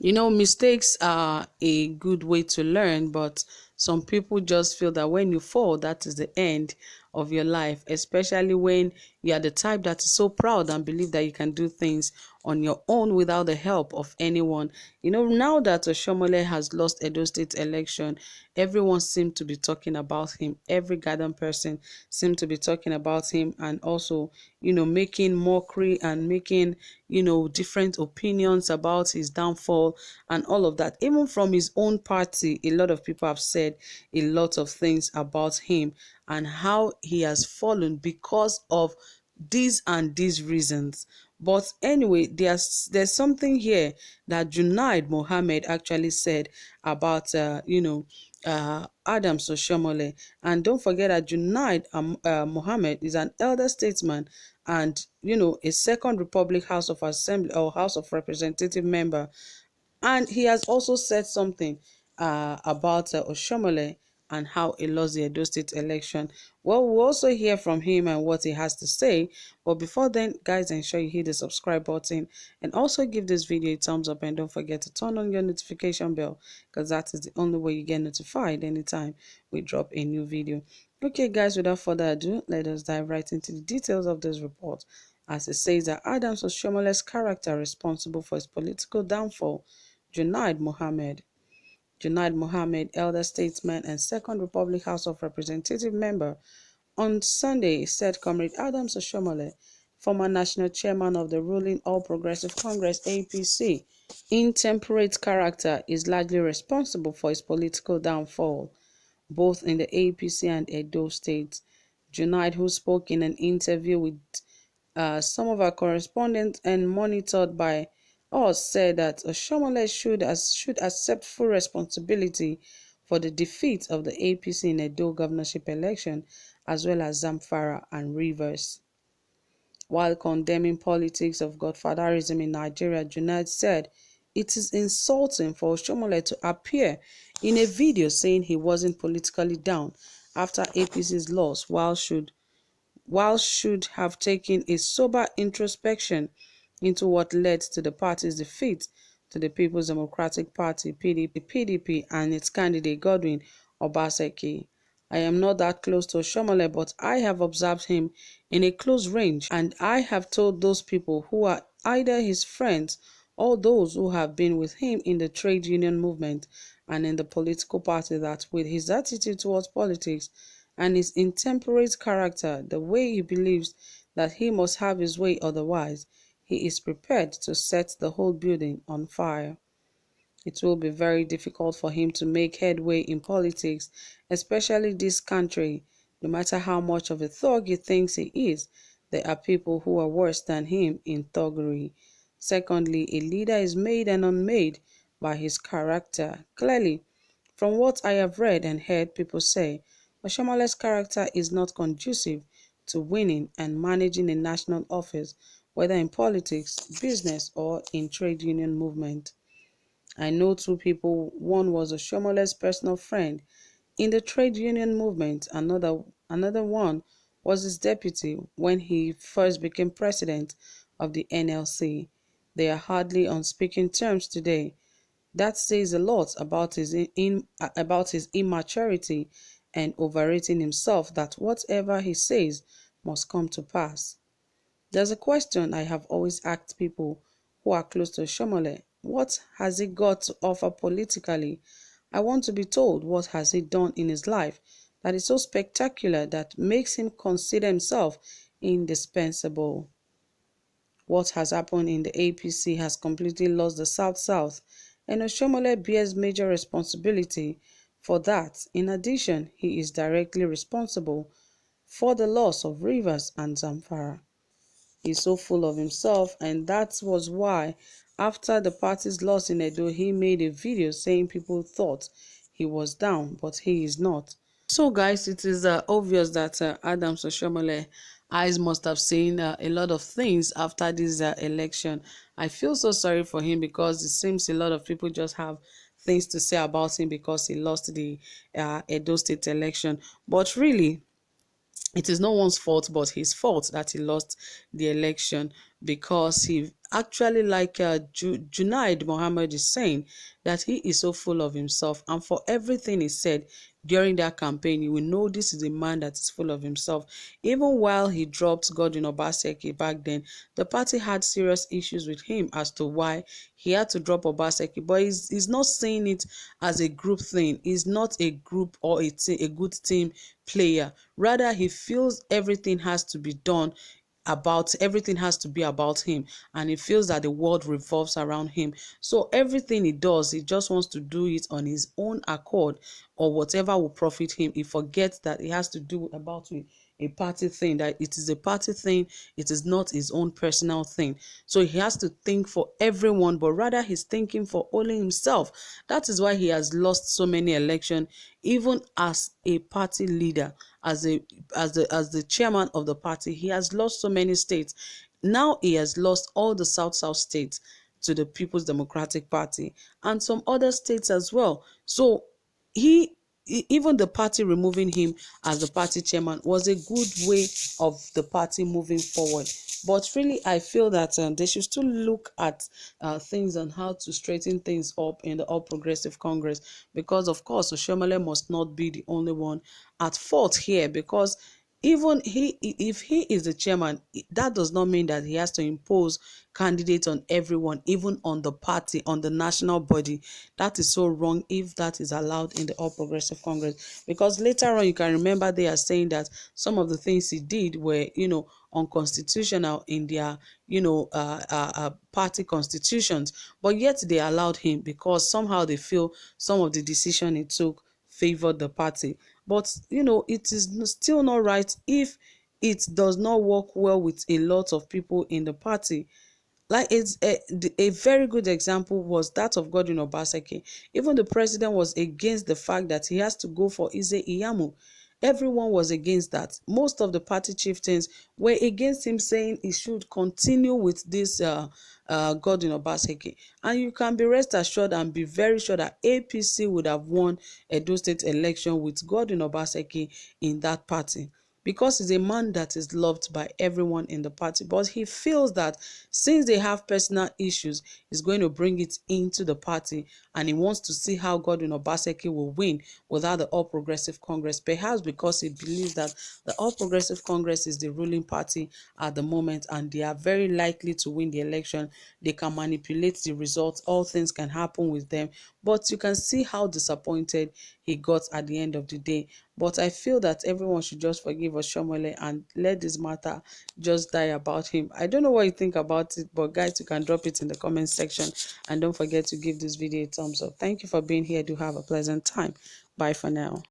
Mistakes are a good way to learn, but some people just feel that when you fall, that is the end of your life, especially when you are the type that is so proud and believe that you can do things on your own without the help of anyone. Now that Oshiomhole has lost Edo State election, everyone seemed to be talking about him. Every garden person seemed to be talking about him, and also, making mockery and making, different opinions about his downfall and all of that. Even from his own party, a lot of people have said a lot of things about him and how he has fallen because of these and these reasons. But anyway, there's something here that Junaid Mohammed actually said about Adams Oshiomhole. And don't forget that Junaid Mohammed is an elder statesman and a Second Republic House of Assembly or House of Representative member, and he has also said something about Oshiomhole and how he lost the Edo State election. Well, we'll also hear from him and what he has to say. But before then, guys, ensure you hit the subscribe button and also give this video a thumbs up, and don't forget to turn on your notification bell, because that is the only way you get notified anytime we drop a new video. Okay, guys, without further ado, let us dive right into the details of this report. As it says that Adams Oshiomole's character responsible for his political downfall. Junaid Mohammed. Junaid Mohammed, elder statesman and Second Republic House of Representative member, on Sunday said Comrade Adams Oshiomhole, former national chairman of the ruling All Progressive Congress (APC), intemperate character is largely responsible for his political downfall, both in the APC and Edo State. Junaid, who spoke in an interview with some of our correspondents and monitored by us, said that Oshiomhole should accept full responsibility for the defeat of the APC in Edo governorship election, as well as Zamfara and Rivers. While condemning politics of godfatherism in Nigeria, Junaid said it is insulting for Oshiomhole to appear in a video saying he wasn't politically down after APC's loss, while should have taken a sober introspection into what led to the party's defeat to the People's Democratic Party (PDP) and its candidate Godwin Obaseki. I am not that close to Oshiomhole, but I have observed him in a close range, and I have told those people who are either his friends or those who have been with him in the trade union movement and in the political party that with his attitude towards politics and his intemperate character, the way he believes that he must have his way otherwise, he is prepared to set the whole building on fire. It will be very difficult for him to make headway in politics, especially this country. No matter how much of a thug he thinks he is, there are people who are worse than him in thuggery. Secondly, a leader is made and unmade by his character. Clearly, from what I have read and heard people say, Oshiomhole's character is not conducive to winning and managing a national office, whether in politics, business, or in trade union movement. I know two people. One was Oshiomhole's personal friend in the trade union movement. Another one was his deputy when he first became president of the NLC. They are hardly on speaking terms today. That says a lot about his immaturity and overrating himself, that whatever he says must come to pass. There's a question I have always asked people who are close to Oshiomhole. What has he got to offer politically? I want to be told what has he done in his life that is so spectacular that makes him consider himself indispensable. What has happened in the APC has completely lost the South-South, and Oshiomhole bears major responsibility for that. In addition, he is directly responsible for the loss of Rivers and Zamfara. He's so full of himself, and that was why after the party's loss in Edo, he made a video saying people thought he was down, but he is not. So guys, it is obvious that Adams Oshiomhole eyes must have seen a lot of things after this election. I feel so sorry for him, because it seems a lot of people just have things to say about him because he lost the Edo State election. But really, it is no one's fault but his fault that he lost the election, because he actually, like Junaid Mohammed is saying, that he is so full of himself, and for everything he said during that campaign, you will know this is a man that is full of himself. Even while he dropped Godwin Obaseki back then, the party had serious issues with him as to why he had to drop Obaseki, but he's not saying it as a group thing. He's not a group or a good team player. Rather, he feels everything has to be about him, and he feels that the world revolves around him. So everything he does, he just wants to do it on his own accord, or whatever will profit him. He forgets that he has to do about a party thing, that it is a party thing, it is not his own personal thing. So he has to think for everyone, but rather he's thinking for only himself. That is why he has lost so many elections, even as a party leader, as the chairman of the party. He has lost so many states. Now he has lost all the South states to the People's Democratic Party, and some other states as well. So he even the party removing him as the party chairman was a good way of the party moving forward. But really, I feel that they should still look at things on how to straighten things up in the All Progressive Congress, because of course Oshiomhole must not be the only one at fault here, because even if he is the chairman, that does not mean that he has to impose candidates on everyone, even on the party, on the national body. That is so wrong if that is allowed in the All Progressive Congress, because later on you can remember they are saying that some of the things he did were, unconstitutional in their, party constitutions, but yet they allowed him because somehow they feel some of the decision he took favored the party. But it is still not right if it does not work well with a lot of people in the party. Like, it's a very good example was that of Godwin Obaseki. Even the president was against the fact that he has to go for Ize Iyamu. Everyone was against that. Most of the party chieftains were against him, saying he should continue with this Godwin Obaseki. And you can be rest assured and be very sure that APC would have won Edo State election with Godwin Obaseki in that party, because he's a man that is loved by everyone in the party. But he feels that since they have personal issues, he's going to bring it into the party, and he wants to see how Godwin Obaseki will win without the All Progressive Congress, perhaps because he believes that the All Progressive Congress is the ruling party at the moment, and they are very likely to win the election. They can manipulate the results. All things can happen with them. But you can see how disappointed he got at the end of the day. But I feel that everyone should just forgive Oshiomhole and let this matter just die about him. I don't know what you think about it, but guys, you can drop it in the comment section. And don't forget to give this video a thumbs up. Thank you for being here. Do have a pleasant time. Bye for now.